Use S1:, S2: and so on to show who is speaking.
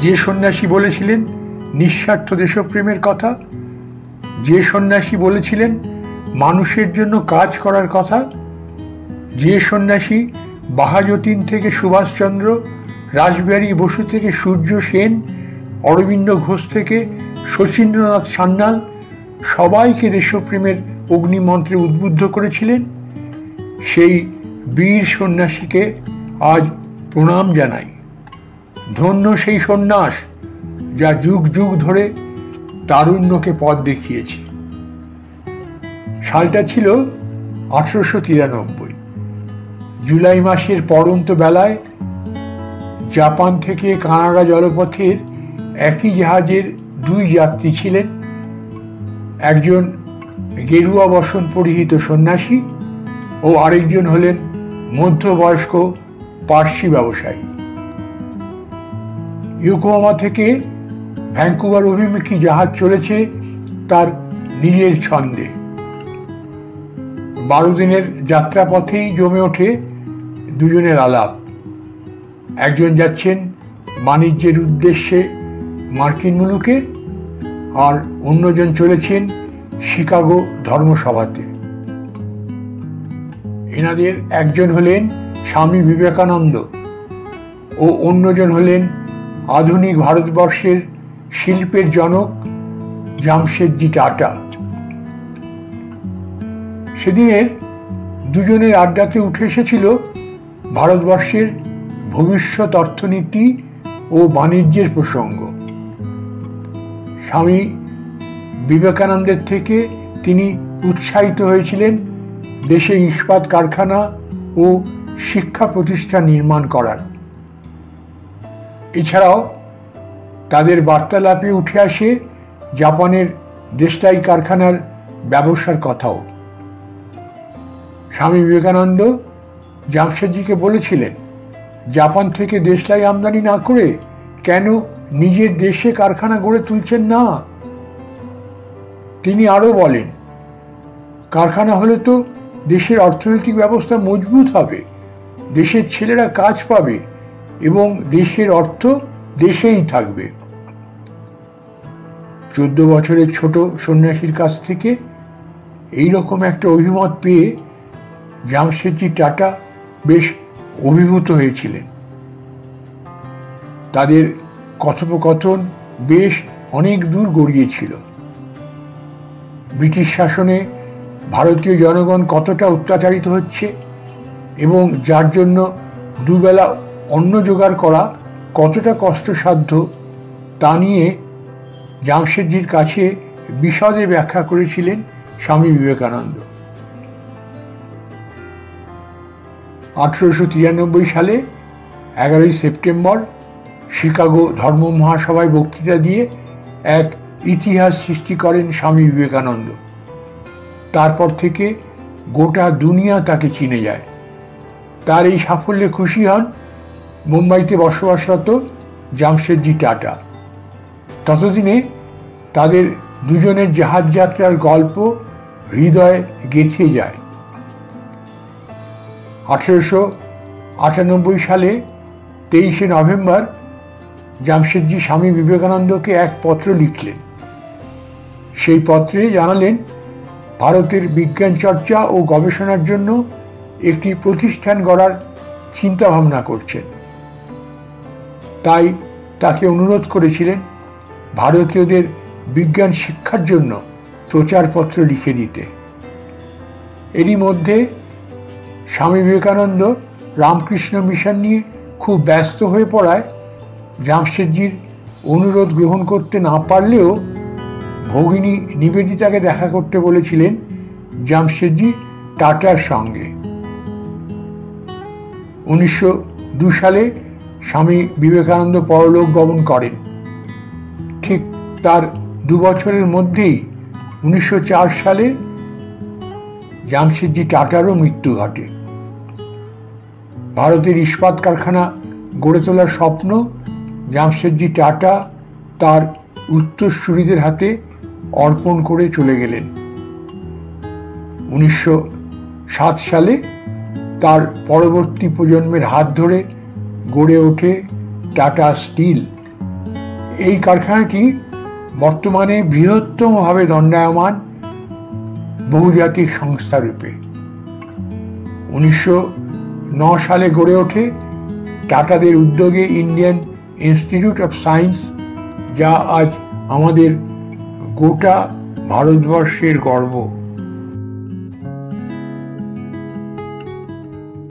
S1: যে সন্ন্যাসী বলেছিলেন নিঃস্বার্থ দেশপ্রেমের কথা, যে সন্ন্যাসী বলেছিলেন মানুষের জন্য কাজ করার কথা, যে সন্ন্যাসী বাহাযতীন থেকে সুভাষচন্দ্র, রাসবিহারী বসু থেকে সূর্য সেন, অরবিন্দ ঘোষ থেকে শচীন্দ্রনাথ সান্যাল সবাইকে দেশপ্রেমের অগ্নিমন্ত্রে উদ্বুদ্ধ করেছিলেন, সেই বীর সন্ন্যাসীকে আজ প্রণাম জানাই। ধন্য সেই সন্ন্যাস যা যুগ যুগ ধরে তারুণ্যকে পথ দেখিয়েছে। সালটা ছিল 1893। জুলাই মাসের পড়ন্ত বেলায় জাপান থেকে কানাডা জলপথের একই জাহাজের দুই যাত্রী ছিলেন, একজন গেরুয়া বসন পরিহিত সন্ন্যাসী ও আরেকজন হলেন মধ্যবয়স্ক পার্সি ব্যবসায়ী। ইয়োকোহামা থেকে ভ্যাঙ্কুভার অভিমুখী জাহাজ চলেছে তার নিজের ছন্দে। 12 দিনের যাত্রাপথেই জমে ওঠে দুজনের আলাপ। একজন যাচ্ছেন বাণিজ্যের উদ্দেশ্যে মার্কিন মুলুকে, আর অন্যজন চলেছেন শিকাগো ধর্মসভাতে। এনাদের একজন হলেন স্বামী বিবেকানন্দ ও অন্যজন হলেন আধুনিক ভারতবর্ষের শিল্পের জনক জামশেদজি টাটা। সেদিনের দুজনের আড্ডাতে উঠে এসেছিল ভারতবর্ষের ভবিষ্যৎ অর্থনীতি ও বাণিজ্যের প্রসঙ্গ। স্বামী বিবেকানন্দের থেকে তিনি উৎসাহিত হয়েছিলেন দেশে ইস্পাত কারখানা ও শিক্ষা প্রতিষ্ঠান নির্মাণ করার। এছাড়াও তাদের বার্তালাপে উঠে আসে জাপানের দেশলাই কারখানার ব্যবসার কথাও। স্বামী বিবেকানন্দ জামশেদজিকে বলেছিলেন, জাপান থেকে দেশলাই আমদানি না করে কেন নিজের দেশে কারখানা গড়ে তুলছেন না? তিনি আরও বলেন, কারখানা হলে তো দেশের অর্থনৈতিক ব্যবস্থা মজবুত হবে, দেশের ছেলেরা কাজ পাবে এবং দেশের অর্থ দেশেই থাকবে। 14 বছরের ছোট সন্ন্যাসীর কাছ থেকে এইরকম একটা অভিমত পেয়ে জামশেদজি টাটা বেশ অভিভূত হয়েছিলেন। তাদের কথোপকথন বেশ অনেক দূর গড়িয়েছিল। ব্রিটিশ শাসনে ভারতীয় জনগণ কতটা অত্যাচারিত হচ্ছে এবং যার জন্য দুবেলা অন্ন জোগাড় করা কতটা কষ্টসাধ্য তা নিয়ে জামশেদজির কাছে বিশদে ব্যাখ্যা করেছিলেন স্বামী বিবেকানন্দ। 1893 সালে 11 সেপ্টেম্বর শিকাগো ধর্ম মহাসভায় বক্তৃতা দিয়ে এক ইতিহাস সৃষ্টি করেন স্বামী বিবেকানন্দ। তারপর থেকে গোটা দুনিয়া তাকে চিনে যায়। তার এই সাফল্যে খুশি হন মুম্বাইতে বসবাসরত জামশেদজি টাটা। ততদিনে তাদের দুজনের জাহাজ যাত্রার গল্প হৃদয়ে গেঁথে যায়। 1898 সালে 23 নভেম্বর জামশেদজি স্বামী বিবেকানন্দকে এক পত্র লিখলেন। সেই পত্রে জানালেন ভারতের বিজ্ঞান চর্চা ও গবেষণার জন্য একটি প্রতিষ্ঠান গড়ার চিন্তা ভাবনা করছেন। তাই তাকে অনুরোধ করেছিলেন ভারতীয়দের বিজ্ঞান শিক্ষার জন্য প্রচারপত্র লিখে দিতে। এরই মধ্যে স্বামী বিবেকানন্দ রামকৃষ্ণ মিশন নিয়ে খুব ব্যস্ত হয়ে পড়ায় জামশেদজির অনুরোধ গ্রহণ করতে না পারলেও ভগিনী নিবেদিতাকে দেখা করতে বলেছিলেন জামশেদজি টাটার সঙ্গে। 1902 সালে স্বামী বিবেকানন্দ পরলোক গমন করেন। ঠিক তার 2 বছরের মধ্যেই 1904 সালে জামশেদজি টাটারও মৃত্যু ঘটে। ভারতের ইস্পাত কারখানা গড়ে তোলার স্বপ্ন জামশেদজি টাটা তার উত্তরসূরিদের হাতে অর্পণ করে চলে গেলেন। 1907 সালে তার পরবর্তী প্রজন্মের হাত ধরে গড়ে ওঠে টাটা স্টিল। এই কারখানাটি বর্তমানে বৃহত্তমভাবে দণ্ডায়মান বহুজাতিক সংস্থা রূপে। 1909 সালে গড়ে ওঠে টাটাদের উদ্যোগে ইন্ডিয়ান ইনস্টিটিউট অফ সায়েন্স, যা আজ আমাদের গোটা ভারতবর্ষের গর্ব।